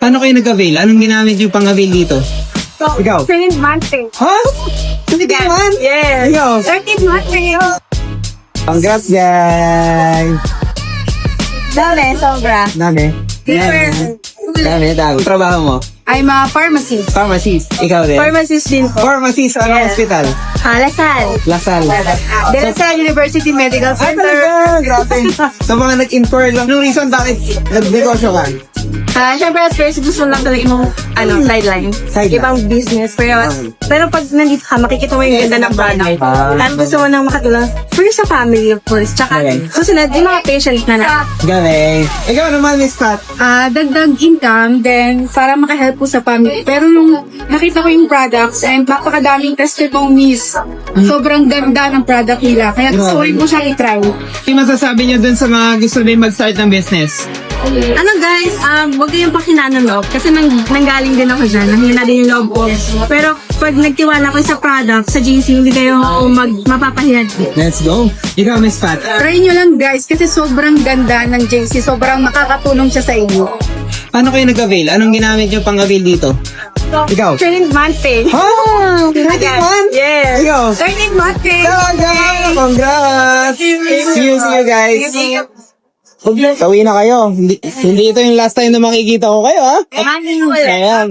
Paano kayo nag-avail? Anong ginamit yung pang-avail dito? Ikaw? 13 months eh. Ha? Hindi ka naman? Yes. Ikaw? 13 months eh. Congrats, guys! Dami, sobra. Dami. Dami. Trabaho mo? I'm a pharmacist. Pharmacist. Ikaw din? Pharmacist din po. Pharmacist. Anong Yes. hospital? Lasal. Lasal. De La Salle University Medical Ay, Center. talaga! Grabe. Sa mga nag-inquire lang. Anong reason bakit nag-negosyo ka? Siyempre at first gusto lang talaga yung sideline. Sideline. Ibang business. Pero pag nandito ka, makikita mo yung ganda ng product. At gusto mo nang makatulong. First sa family, of course. Tsaka Okay. susunod, yung mga patient na Galing. Ikaw naman, Miss Pat. Dagdag income, then para makahelp po sa family. Pero nung nakita ko yung products, and napakadaming testimonies. Sobrang ganda ng product nila. Kaya gusto ko rin po siyang i-try. Ano masasabi niyo dun sa mga gusto din mag-start ng business? Ano guys, huwag kayong pakina ng loob kasi nanggaling din ako dyan, nahina din yung loob ko. Pero pag nagtiwala ko sa product, sa JC, hindi kayo mapapahiyan. Let's go. Ikaw, Miss Pat. Try nyo lang guys, kasi sobrang ganda ng JC. Sobrang makakatulong siya sa inyo. Paano kayo nag-avail? Anong ginamit yung pang-avail dito? Ikaw? 13 months eh. Ha? 13 months? Yes. Ikaw? 13 months eh. Talaga! Congrats! See you guys! Pauwi na kayo. Hindi ito yung last time na makikita ko kayo, ha? Ayan.